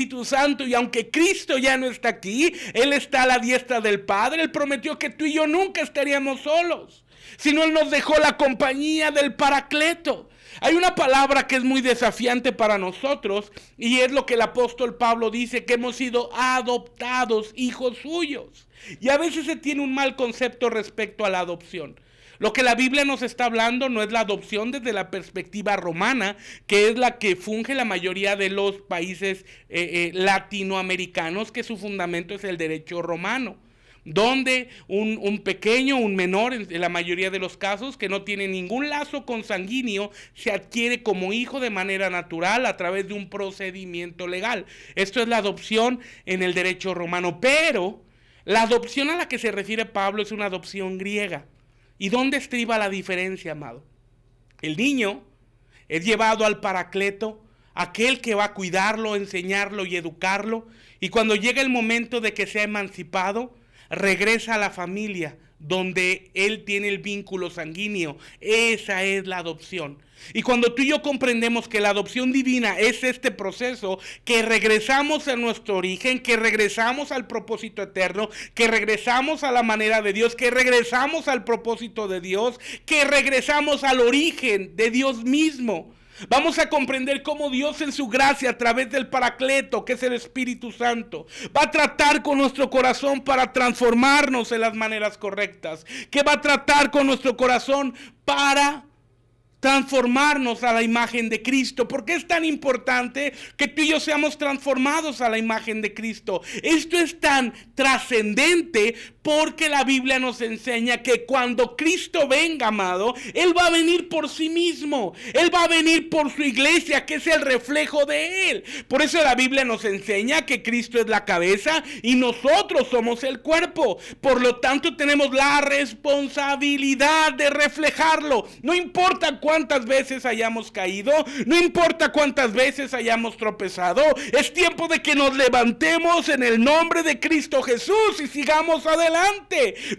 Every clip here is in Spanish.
Espíritu Santo, y aunque Cristo ya no está aquí, Él está a la diestra del Padre. Él prometió que tú y yo nunca estaríamos solos, sino Él nos dejó la compañía del Paracleto. Hay una palabra que es muy desafiante para nosotros, y es lo que el apóstol Pablo dice, que hemos sido adoptados hijos suyos. Y a veces se tiene un mal concepto respecto a la adopción. Lo que la Biblia nos está hablando no es la adopción desde la perspectiva romana, que es la que funge la mayoría de los países latinoamericanos, que su fundamento es el derecho romano, donde un pequeño, un menor, en la mayoría de los casos, que no tiene ningún lazo consanguíneo, se adquiere como hijo de manera natural a través de un procedimiento legal. Esto es la adopción en el derecho romano, pero la adopción a la que se refiere Pablo es una adopción griega. ¿Y dónde estriba la diferencia, amado? El niño es llevado al Paracleto, aquel que va a cuidarlo, enseñarlo y educarlo, y cuando llega el momento de que sea emancipado, regresa a la familia donde él tiene el vínculo sanguíneo. Esa es la adopción. Y cuando tú y yo comprendemos que la adopción divina es este proceso, que regresamos a nuestro origen, que regresamos al propósito eterno, que regresamos a la manera de Dios, que regresamos al propósito de Dios, que regresamos al origen de Dios mismo, vamos a comprender cómo Dios en su gracia a través del Paracleto, que es el Espíritu Santo, va a tratar con nuestro corazón para transformarnos en las maneras correctas, que va a tratar con nuestro corazón para transformarnos a la imagen de Cristo. ¿Por qué es tan importante que tú y yo seamos transformados a la imagen de Cristo? Esto es tan trascendente porque la Biblia nos enseña que cuando Cristo venga, amado, Él va a venir por sí mismo. Él va a venir por su iglesia, que es el reflejo de Él. Por eso la Biblia nos enseña que Cristo es la cabeza y nosotros somos el cuerpo. Por lo tanto, tenemos la responsabilidad de reflejarlo. No importa cuántas veces hayamos caído, no importa cuántas veces hayamos tropezado, es tiempo de que nos levantemos en el nombre de Cristo Jesús y sigamos adelante.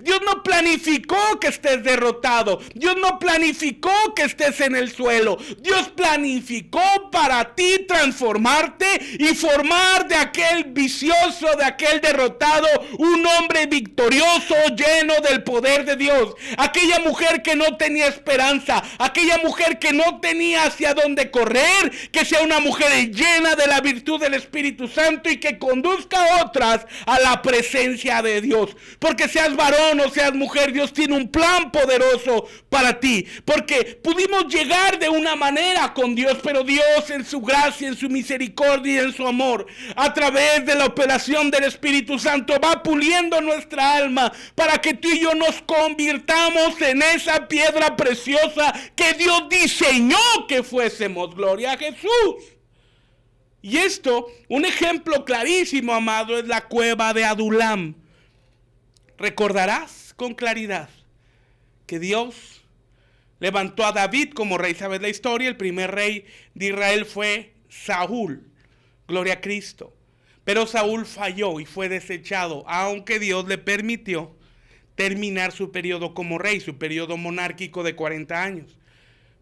Dios no planificó que estés derrotado, Dios no planificó que estés en el suelo, Dios planificó para ti transformarte y formar de aquel vicioso, de aquel derrotado, un hombre victorioso lleno del poder de Dios. Aquella mujer que no tenía esperanza, aquella mujer que no tenía hacia dónde correr, que sea una mujer llena de la virtud del Espíritu Santo y que conduzca a otras a la presencia de Dios. Porque seas varón o seas mujer, Dios tiene un plan poderoso para ti. Porque pudimos llegar de una manera con Dios, pero Dios en su gracia, en su misericordia y en su amor, a través de la operación del Espíritu Santo, va puliendo nuestra alma para que tú y yo nos convirtamos en esa piedra preciosa que Dios diseñó que fuésemos. Gloria a Jesús. Y esto, un ejemplo clarísimo, amado, es la cueva de Adulam. Recordarás con claridad que Dios levantó a David como rey. ¿Sabes la historia? El primer rey de Israel fue Saúl. Gloria a Cristo. Pero Saúl falló y fue desechado, aunque Dios le permitió terminar su periodo como rey, su periodo monárquico de 40 años.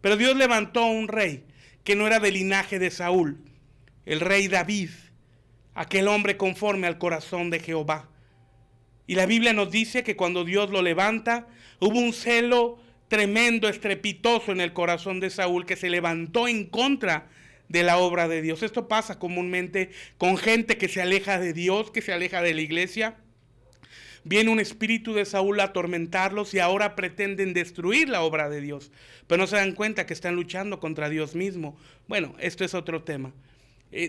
Pero Dios levantó a un rey que no era del linaje de Saúl, el rey David, aquel hombre conforme al corazón de Jehová. Y la Biblia nos dice que cuando Dios lo levanta, hubo un celo tremendo, estrepitoso en el corazón de Saúl, que se levantó en contra de la obra de Dios. Esto pasa comúnmente con gente que se aleja de Dios, que se aleja de la iglesia. Viene un espíritu de Saúl a atormentarlos y ahora pretenden destruir la obra de Dios, pero no se dan cuenta que están luchando contra Dios mismo. Bueno, esto es otro tema.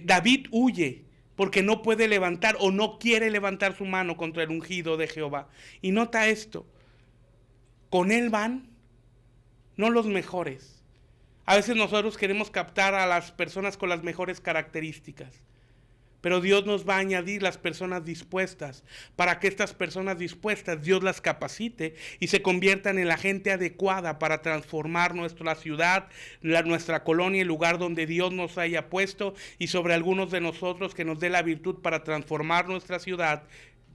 David huye porque no puede levantar o no quiere levantar su mano contra el ungido de Jehová. Y nota esto, con él van no los mejores. A veces nosotros queremos captar a las personas con las mejores características, pero Dios nos va a añadir las personas dispuestas, para que estas personas dispuestas Dios las capacite y se conviertan en la gente adecuada para transformar nuestra ciudad, nuestra colonia, el lugar donde Dios nos haya puesto, y sobre algunos de nosotros que nos dé la virtud para transformar nuestra ciudad,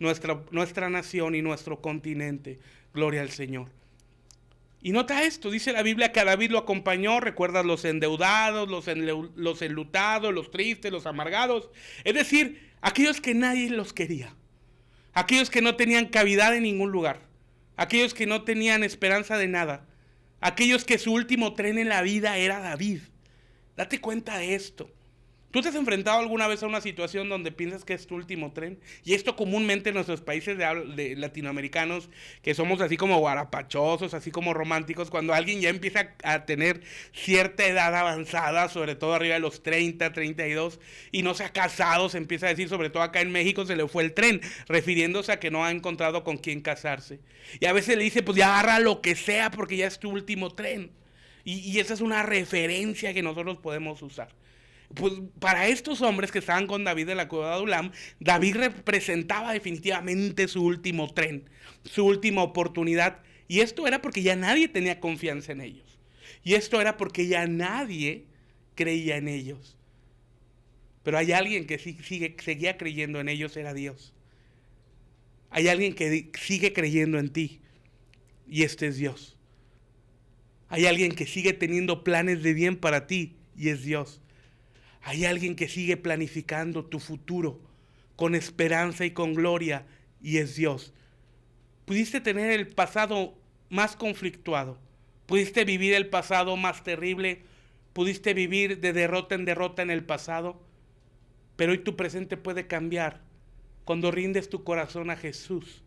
nuestra nación y nuestro continente. Gloria al Señor. Y nota esto, dice la Biblia que a David lo acompañó, recuerdas los endeudados, los enlutados, los tristes, los amargados. Es decir, aquellos que nadie los quería, aquellos que no tenían cavidad en ningún lugar, aquellos que no tenían esperanza de nada, aquellos que su último tren en la vida era David. Date cuenta de esto. ¿Tú te has enfrentado alguna vez a una situación donde piensas que es tu último tren? Y esto comúnmente en nuestros países de latinoamericanos, que somos así como guarapachosos, así como románticos, cuando alguien ya empieza a tener cierta edad avanzada, sobre todo arriba de los 30, 32, y no se ha casado, se empieza a decir, sobre todo acá en México, se le fue el tren, refiriéndose a que no ha encontrado con quién casarse. Y a veces le dice, pues ya agarra lo que sea porque ya es tu último tren. Y esa es una referencia que nosotros podemos usar. Pues para estos hombres que estaban con David en la cueva de Adulam, David representaba definitivamente su último tren, su última oportunidad. Y esto era porque ya nadie tenía confianza en ellos. Y esto era porque ya nadie creía en ellos. Pero hay alguien que seguía creyendo en ellos, era Dios. Hay alguien que sigue creyendo en ti, y este es Dios. Hay alguien que sigue teniendo planes de bien para ti, y es Dios. Hay alguien que sigue planificando tu futuro con esperanza y con gloria, y es Dios. Pudiste tener el pasado más conflictuado, pudiste vivir el pasado más terrible, pudiste vivir de derrota en el pasado, pero hoy tu presente puede cambiar cuando rindes tu corazón a Jesús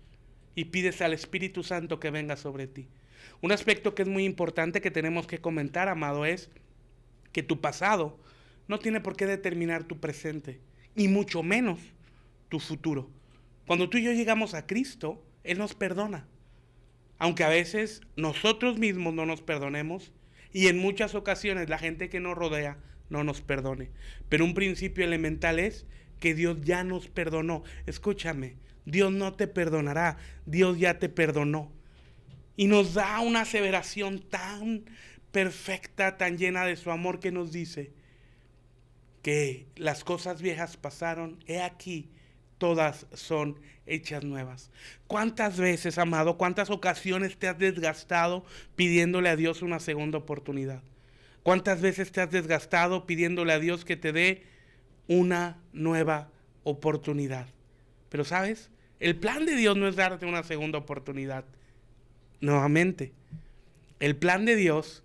y pides al Espíritu Santo que venga sobre ti. Un aspecto que es muy importante que tenemos que comentar, amado, es que tu pasado no tiene por qué determinar tu presente, y mucho menos tu futuro. Cuando tú y yo llegamos a Cristo, Él nos perdona. Aunque a veces nosotros mismos no nos perdonemos, y en muchas ocasiones la gente que nos rodea no nos perdone. Pero un principio elemental es que Dios ya nos perdonó. Escúchame, Dios no te perdonará, Dios ya te perdonó. Y nos da una aseveración tan perfecta, tan llena de su amor, que nos dice que las cosas viejas pasaron, he aquí, todas son hechas nuevas. ¿Cuántas veces, amado, cuántas ocasiones te has desgastado pidiéndole a Dios una segunda oportunidad? ¿Cuántas veces te has desgastado pidiéndole a Dios que te dé una nueva oportunidad? Pero ¿sabes? El plan de Dios no es darte una segunda oportunidad. Nuevamente, el plan de Dios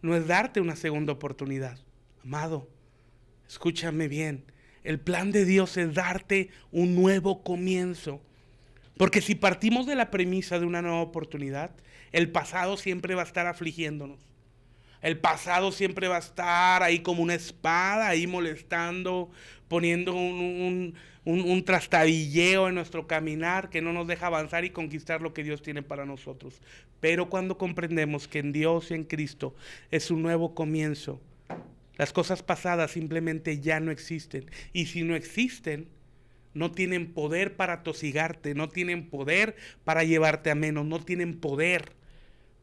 no es darte una segunda oportunidad. Amado, escúchame bien. El plan de Dios es darte un nuevo comienzo. Porque si partimos de la premisa de una nueva oportunidad, el pasado siempre va a estar afligiéndonos. El pasado siempre va a estar ahí como una espada, ahí molestando, poniendo un trastabilleo en nuestro caminar que no nos deja avanzar y conquistar lo que Dios tiene para nosotros. Pero cuando comprendemos que en Dios y en Cristo es un nuevo comienzo, las cosas pasadas simplemente ya no existen. Y si no existen, no tienen poder para atosigarte, no tienen poder para llevarte a menos, no tienen poder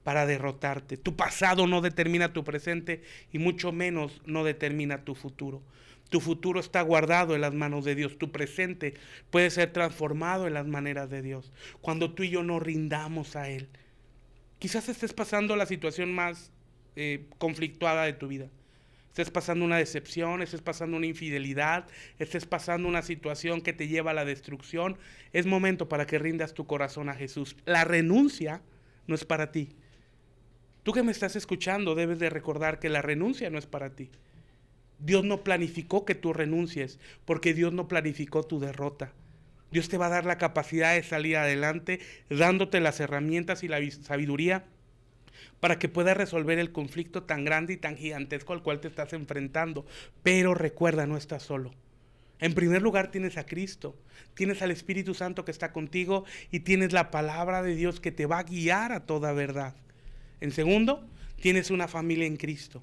para derrotarte. Tu pasado no determina tu presente y mucho menos no determina tu futuro. Tu futuro está guardado en las manos de Dios. Tu presente puede ser transformado en las maneras de Dios. Cuando tú y yo nos rindamos a Él. Quizás estés pasando la situación más conflictuada de tu vida. Estés pasando una decepción, estés pasando una infidelidad, estés pasando una situación que te lleva a la destrucción. Es momento para que rindas tu corazón a Jesús. La renuncia no es para ti. Tú que me estás escuchando debes de recordar que la renuncia no es para ti. Dios no planificó que tú renuncies, porque Dios no planificó tu derrota. Dios te va a dar la capacidad de salir adelante, dándote las herramientas y la sabiduría para que puedas resolver el conflicto tan grande y tan gigantesco al cual te estás enfrentando. Pero recuerda, no estás solo. En primer lugar tienes a Cristo, tienes al Espíritu Santo que está contigo y tienes la palabra de Dios que te va a guiar a toda verdad. En segundo, tienes una familia en Cristo.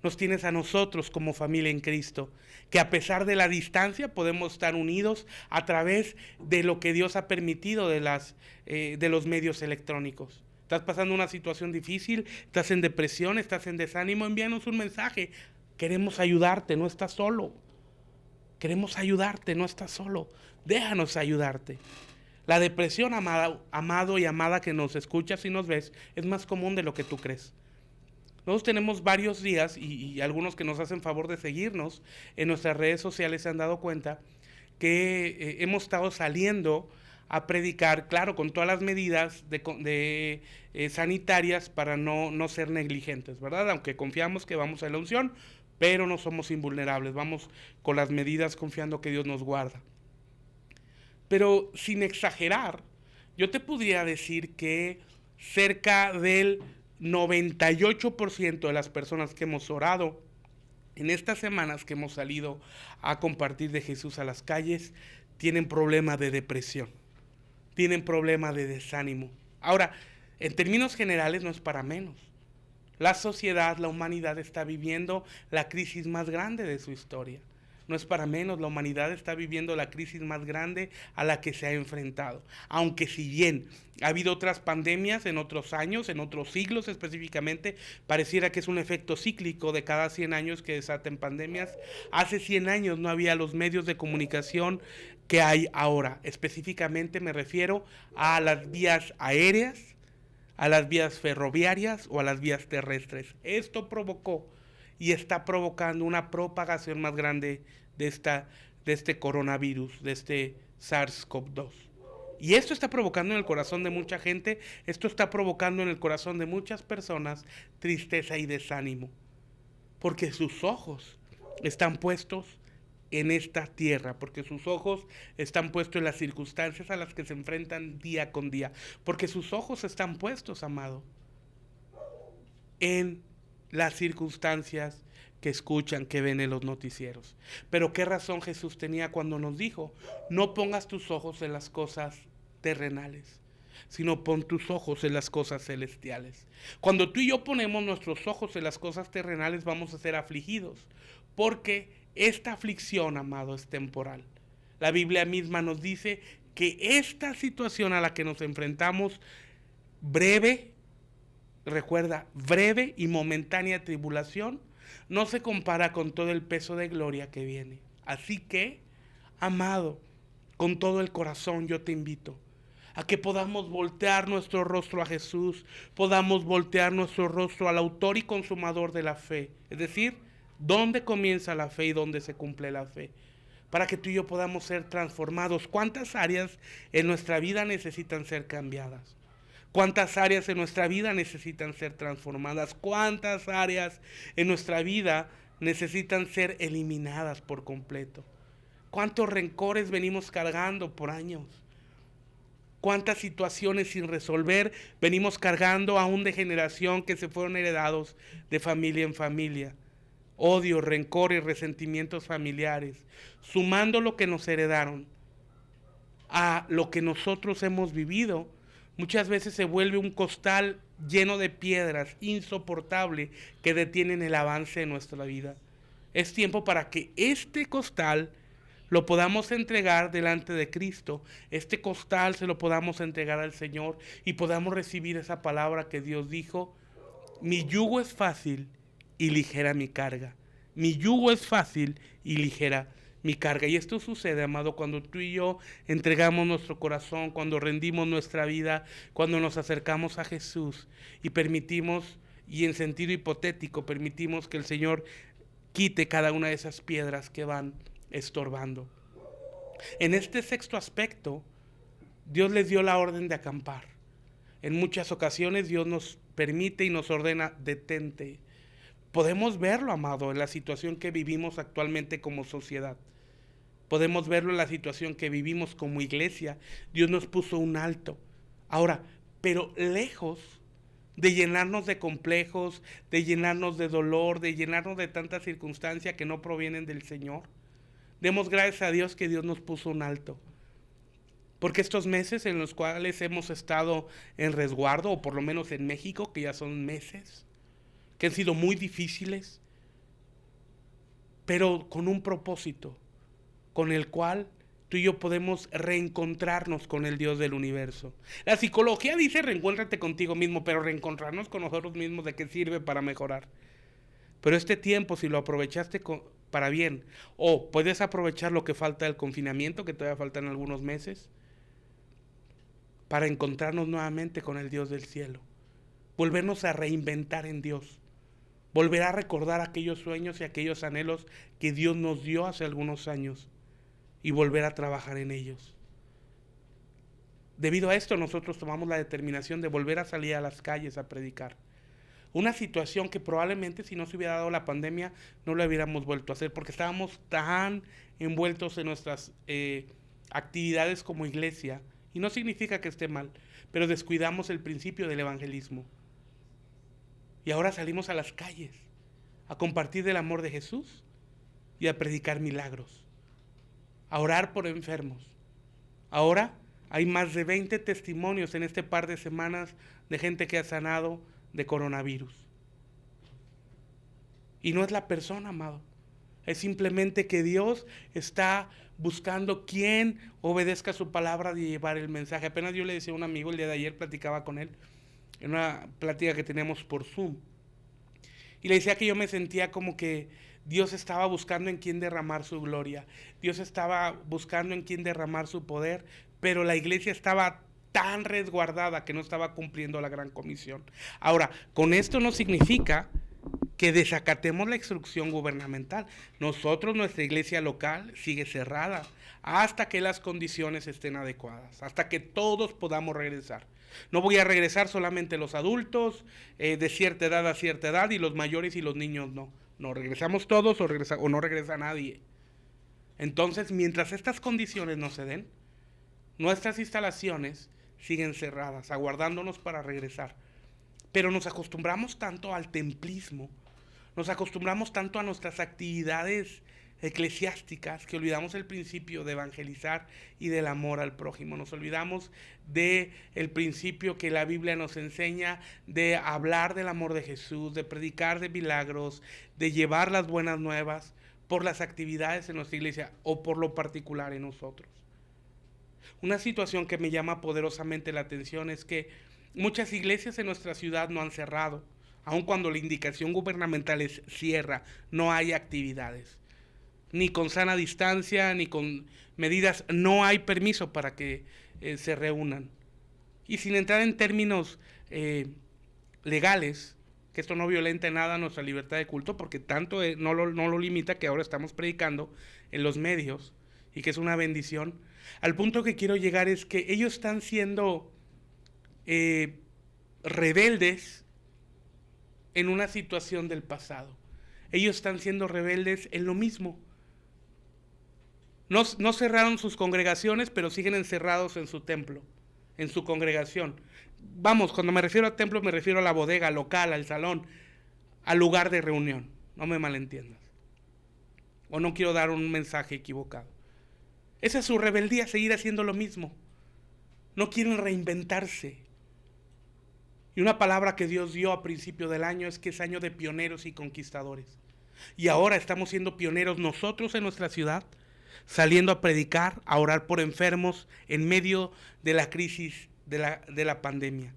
Nos tienes a nosotros como familia en Cristo, que a pesar de la distancia podemos estar unidos a través de lo que Dios ha permitido de los medios electrónicos. Estás pasando una situación difícil, estás en depresión, estás en desánimo, envíanos un mensaje. Queremos ayudarte, no estás solo. Queremos ayudarte, no estás solo. Déjanos ayudarte. La depresión, amado y amada que nos escuchas y nos ves, es más común de lo que tú crees. Nosotros tenemos varios días y algunos que nos hacen favor de seguirnos en nuestras redes sociales se han dado cuenta que hemos estado saliendo a predicar, claro, con todas las medidas sanitarias para no ser negligentes, ¿verdad? Aunque confiamos que vamos a la unción, pero no somos invulnerables, vamos con las medidas confiando que Dios nos guarda. Pero sin exagerar, yo te podría decir que cerca del 98% de las personas que hemos orado en estas semanas que hemos salido a compartir de Jesús a las calles, tienen problema de depresión, tienen problema de desánimo. Ahora, en términos generales no es para menos. La sociedad, la humanidad está viviendo la crisis más grande de su historia. No es para menos, la humanidad está viviendo la crisis más grande a la que se ha enfrentado. Aunque si bien ha habido otras pandemias en otros años, en otros siglos específicamente, pareciera que es un efecto cíclico de cada 100 años que desaten pandemias. Hace 100 años no había los medios de comunicación que hay ahora. Específicamente me refiero a las vías aéreas, a las vías ferroviarias o a las vías terrestres. Esto provocó y está provocando una propagación más grande de este coronavirus, de este SARS-CoV-2. Y esto está provocando en el corazón de mucha gente, esto está provocando en el corazón de muchas personas tristeza y desánimo, porque sus ojos están puestos en esta tierra, porque sus ojos están puestos en las circunstancias a las que se enfrentan día con día, porque sus ojos están puestos, amado, en las circunstancias que escuchan, que ven en los noticieros. Pero qué razón Jesús tenía cuando nos dijo, no pongas tus ojos en las cosas terrenales, sino pon tus ojos en las cosas celestiales. Cuando tú y yo ponemos nuestros ojos en las cosas terrenales, vamos a ser afligidos, porque esta aflicción, amado, es temporal. La Biblia misma nos dice que esta situación a la que nos enfrentamos, breve y momentánea tribulación, no se compara con todo el peso de gloria que viene. Así que, amado, con todo el corazón yo te invito a que podamos voltear nuestro rostro a Jesús, podamos voltear nuestro rostro al autor y consumador de la fe, es decir, dónde comienza la fe y dónde se cumple la fe, para que tú y yo podamos ser transformados. ¿Cuántas áreas en nuestra vida necesitan ser cambiadas? ¿Cuántas áreas en nuestra vida necesitan ser transformadas? ¿Cuántas áreas en nuestra vida necesitan ser eliminadas por completo? ¿Cuántos rencores venimos cargando por años? ¿Cuántas situaciones sin resolver venimos cargando aún de generación que se fueron heredados de familia en familia? Odio, rencor y resentimientos familiares, sumando lo que nos heredaron a lo que nosotros hemos vivido, muchas veces se vuelve un costal lleno de piedras, insoportable, que detienen el avance de nuestra vida. Es tiempo para que este costal lo podamos entregar delante de Cristo, este costal se lo podamos entregar al Señor y podamos recibir esa palabra que Dios dijo, mi yugo es fácil y ligera mi carga. Mi yugo es fácil y ligera mi carga. Y esto sucede, amado, cuando tú y yo entregamos nuestro corazón, cuando rendimos nuestra vida, cuando nos acercamos a Jesús y permitimos, y en sentido hipotético, permitimos que el Señor quite cada una de esas piedras que van estorbando. En este sexto aspecto, Dios les dio la orden de acampar. En muchas ocasiones Dios nos permite y nos ordena, detente. Podemos verlo, amado, en la situación que vivimos actualmente como sociedad. Podemos verlo en la situación que vivimos como iglesia. Dios nos puso un alto. Ahora, pero lejos de llenarnos de complejos, de llenarnos de dolor, de llenarnos de tantas circunstancias que no provienen del Señor, demos gracias a Dios que Dios nos puso un alto. Porque estos meses en los cuales hemos estado en resguardo, o por lo menos en México, que ya son meses, que han sido muy difíciles, pero con un propósito, con el cual tú y yo podemos reencontrarnos con el Dios del universo. La psicología dice reencuéntrate contigo mismo, pero reencontrarnos con nosotros mismos, ¿de qué sirve? Para mejorar. Pero este tiempo, si lo aprovechaste para bien, o puedes aprovechar lo que falta del confinamiento, que todavía faltan algunos meses, para encontrarnos nuevamente con el Dios del cielo, volvernos a reinventar en Dios, volver a recordar aquellos sueños y aquellos anhelos que Dios nos dio hace algunos años y volver a trabajar en ellos. Debido a esto, nosotros tomamos la determinación de volver a salir a las calles a predicar. Una situación que probablemente si no se hubiera dado la pandemia no lo hubiéramos vuelto a hacer, porque estábamos tan envueltos en nuestras actividades como iglesia, y no significa que esté mal, pero descuidamos el principio del evangelismo. Y ahora salimos a las calles a compartir del amor de Jesús y a predicar milagros, a orar por enfermos. Ahora hay más de 20 testimonios en este par de semanas de gente que ha sanado de coronavirus. Y no es la persona, amado. Es simplemente que Dios está buscando quien obedezca su palabra de llevar el mensaje. Apenas yo le decía a un amigo, el día de ayer platicaba con él, en una plática que teníamos por Zoom. Y le decía que yo me sentía como que Dios estaba buscando en quién derramar su gloria. Dios estaba buscando en quién derramar su poder, pero la iglesia estaba tan resguardada que no estaba cumpliendo la gran comisión. Ahora, con esto no significa que desacatemos la instrucción gubernamental. Nosotros, nuestra iglesia local, sigue cerrada hasta que las condiciones estén adecuadas, hasta que todos podamos regresar. No voy a regresar solamente los adultos de cierta edad a cierta edad y los mayores y los niños no. No, regresamos todos o no regresa nadie. Entonces, mientras estas condiciones no se den, nuestras instalaciones siguen cerradas, aguardándonos para regresar. Pero nos acostumbramos tanto al templismo, nos acostumbramos tanto a nuestras actividades eclesiásticas que olvidamos el principio de evangelizar y del amor al prójimo. Nos olvidamos del principio que la Biblia nos enseña de hablar del amor de Jesús, de predicar de milagros, de llevar las buenas nuevas por las actividades en nuestra iglesia o por lo particular en nosotros. Una situación que me llama poderosamente la atención es que muchas iglesias en nuestra ciudad no han cerrado, aun cuando la indicación gubernamental es cierra, no hay actividades. Ni con sana distancia, ni con medidas, no hay permiso para que se reúnan. Y sin entrar en términos legales, que esto no violenta en nada nuestra libertad de culto, porque tanto no lo limita que ahora estamos predicando en los medios, y que es una bendición. Al punto que quiero llegar es que ellos están siendo rebeldes en una situación del pasado. Ellos están siendo rebeldes en lo mismo. No cerraron sus congregaciones, pero siguen encerrados en su templo, en su congregación. Vamos, cuando me refiero a templo me refiero a la bodega, al local, al salón, al lugar de reunión. No me malentiendas. O no quiero dar un mensaje equivocado. Esa es su rebeldía, seguir haciendo lo mismo. No quieren reinventarse. Y una palabra que Dios dio a principio del año es que es año de pioneros y conquistadores. Y ahora estamos siendo pioneros nosotros en nuestra ciudad, saliendo a predicar, a orar por enfermos en medio de la crisis de la pandemia.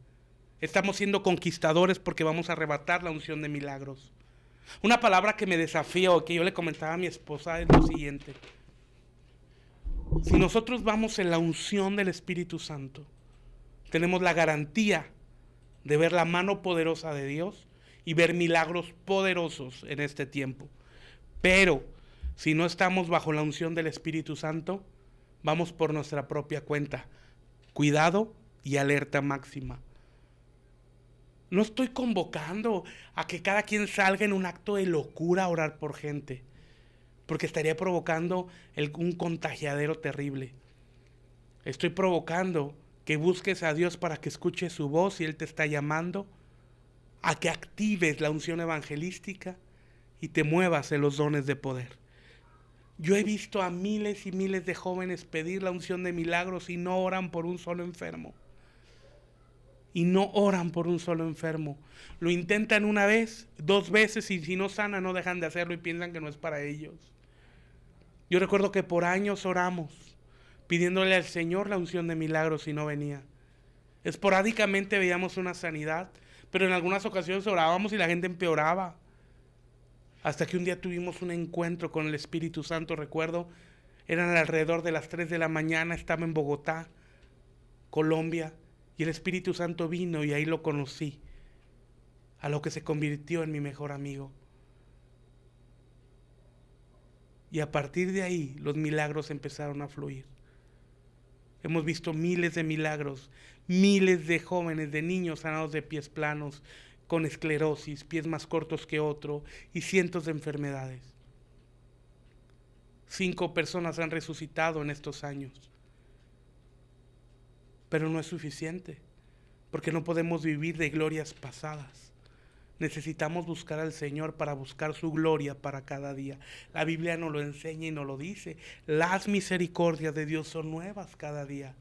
Estamos siendo conquistadores porque vamos a arrebatar la unción de milagros. Una palabra que me desafía o que yo le comentaba a mi esposa es lo siguiente. Si nosotros vamos en la unción del Espíritu Santo, tenemos la garantía de ver la mano poderosa de Dios y ver milagros poderosos en este tiempo. Pero si no estamos bajo la unción del Espíritu Santo, vamos por nuestra propia cuenta. Cuidado y alerta máxima. No estoy convocando a que cada quien salga en un acto de locura a orar por gente, porque estaría provocando un contagiadero terrible. Estoy provocando que busques a Dios para que escuche su voz y Él te está llamando a que actives la unción evangelística y te muevas en los dones de poder. Yo he visto a miles y miles de jóvenes pedir la unción de milagros y no oran por un solo enfermo. Y no oran por un solo enfermo. Lo intentan una vez, 2 veces y si no sana no dejan de hacerlo y piensan que no es para ellos. Yo recuerdo que por años oramos pidiéndole al Señor la unción de milagros y no venía. Esporádicamente veíamos una sanidad, pero en algunas ocasiones orábamos y la gente empeoraba. Hasta que un día tuvimos un encuentro con el Espíritu Santo, recuerdo, eran alrededor de las 3 de la mañana, estaba en Bogotá, Colombia, y el Espíritu Santo vino y ahí lo conocí, a lo que se convirtió en mi mejor amigo. Y a partir de ahí los milagros empezaron a fluir. Hemos visto miles de milagros, miles de jóvenes, de niños sanados de pies planos, con esclerosis, pies más cortos que otro y cientos de enfermedades. 5 personas han resucitado en estos años. Pero no es suficiente, porque no podemos vivir de glorias pasadas. Necesitamos buscar al Señor para buscar su gloria para cada día. La Biblia nos lo enseña y nos lo dice. Las misericordias de Dios son nuevas cada día.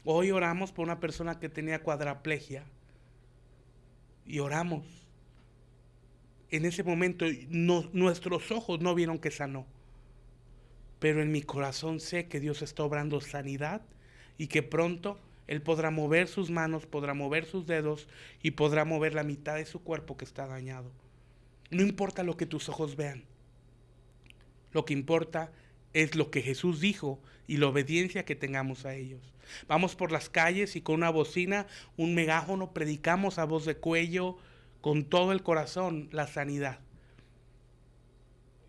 Hoy oramos por una persona que tenía cuadraplegia. Y oramos. En ese momento nuestros ojos no vieron que sanó. Pero en mi corazón sé que Dios está obrando sanidad y que pronto Él podrá mover sus manos, podrá mover sus dedos y podrá mover la mitad de su cuerpo que está dañado. No importa lo que tus ojos vean. Lo que importa es lo que Jesús dijo y la obediencia que tengamos a ellos. Vamos por las calles y con una bocina, un megáfono, predicamos a voz de cuello, con todo el corazón, la sanidad.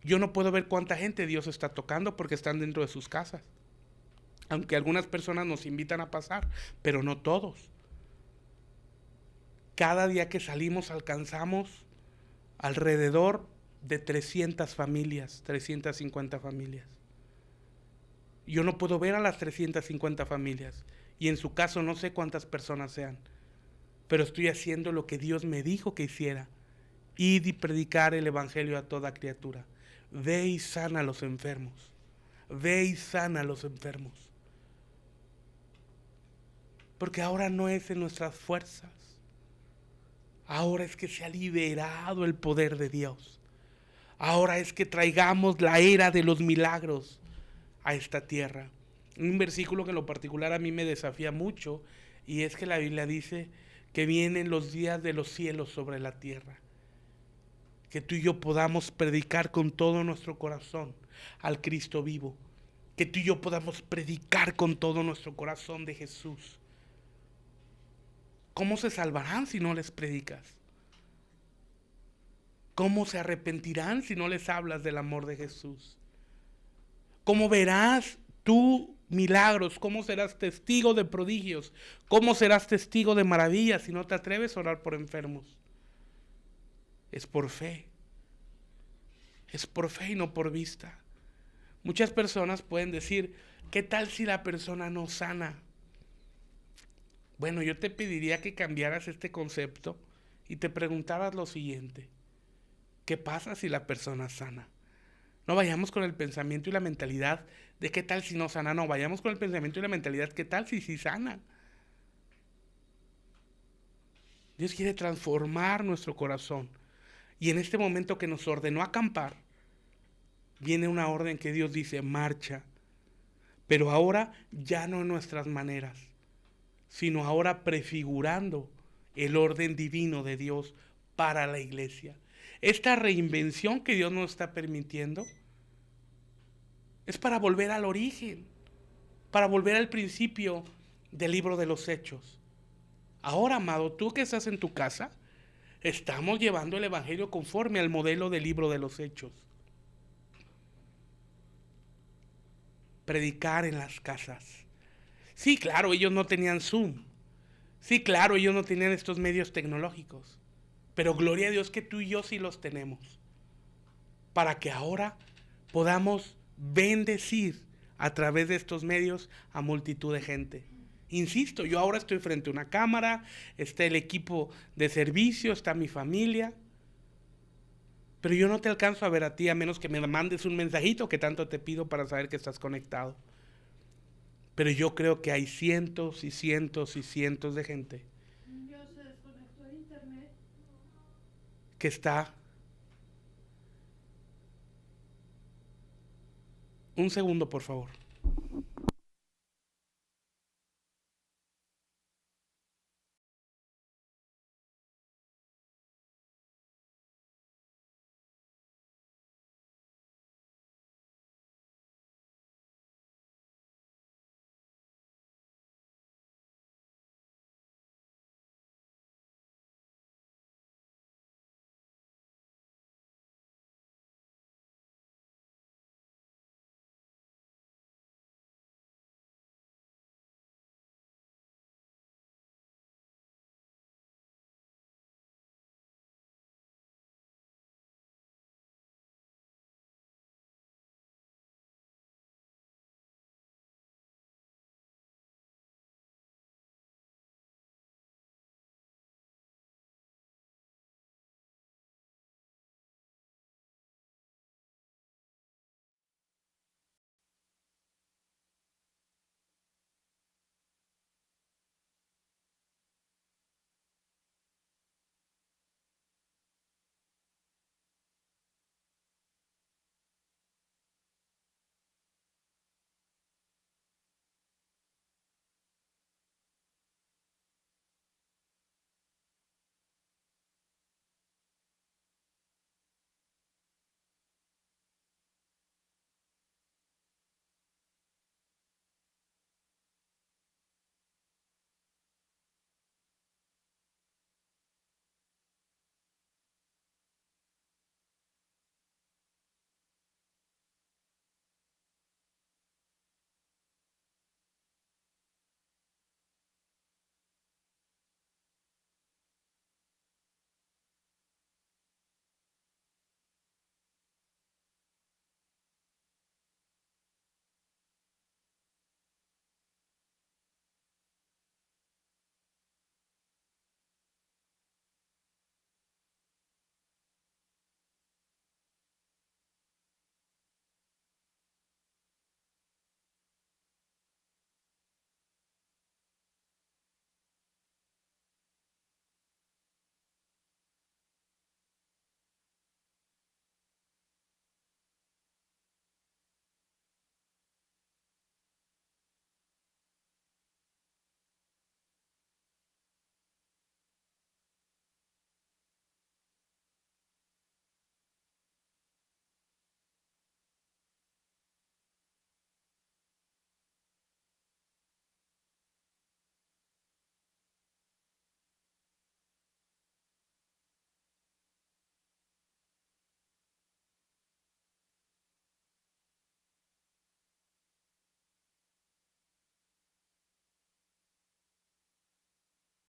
Yo no puedo ver cuánta gente Dios está tocando porque están dentro de sus casas. Aunque algunas personas nos invitan a pasar, pero no todos. Cada día que salimos alcanzamos alrededor de 300 familias, 350 familias. Yo no puedo ver a las 350 familias y en su caso no sé cuántas personas sean, pero estoy haciendo lo que Dios me dijo que hiciera. Id y predicar el evangelio a toda criatura. Ve y sana a los enfermos. Ve y sana a los enfermos. Porque ahora no es en nuestras fuerzas. Ahora es que se ha liberado el poder de Dios. Ahora es que traigamos la era de los milagros a esta tierra. Un versículo que en lo particular a mí me desafía mucho, y es que la Biblia dice que vienen los días de los cielos sobre la tierra. Que tú y yo podamos predicar con todo nuestro corazón al Cristo vivo. Que tú y yo podamos predicar con todo nuestro corazón de Jesús. ¿Cómo se salvarán si no les predicas? ¿Cómo se arrepentirán si no les hablas del amor de Jesús? ¿Cómo verás tú milagros? ¿Cómo serás testigo de prodigios? ¿Cómo serás testigo de maravillas si no te atreves a orar por enfermos? Es por fe. Es por fe y no por vista. Muchas personas pueden decir, ¿qué tal si la persona no sana? Bueno, yo te pediría que cambiaras este concepto y te preguntaras lo siguiente. ¿Qué pasa si la persona sana? No vayamos con el pensamiento y la mentalidad de qué tal si no sana. No, vayamos con el pensamiento y la mentalidad, ¿qué tal si sí sana? Dios quiere transformar nuestro corazón. Y en este momento que nos ordenó acampar, viene una orden que Dios dice, marcha. Pero ahora ya no en nuestras maneras, sino ahora prefigurando el orden divino de Dios para la iglesia. Esta reinvención que Dios nos está permitiendo es para volver al origen, para volver al principio del libro de los Hechos. Ahora, amado, tú que estás en tu casa, estamos llevando el evangelio conforme al modelo del libro de los Hechos. Predicar en las casas. Sí, claro, ellos no tenían Zoom. Sí, claro, ellos no tenían estos medios tecnológicos. Pero gloria a Dios que tú y yo sí los tenemos. Para que ahora podamos bendecir a través de estos medios a multitud de gente. Insisto, yo ahora estoy frente a una cámara, está el equipo de servicio, está mi familia. Pero yo no te alcanzo a ver a ti a menos que me mandes un mensajito que tanto te pido para saber que estás conectado. Pero yo creo que hay cientos y cientos y cientos de gente que está. Un segundo, por favor.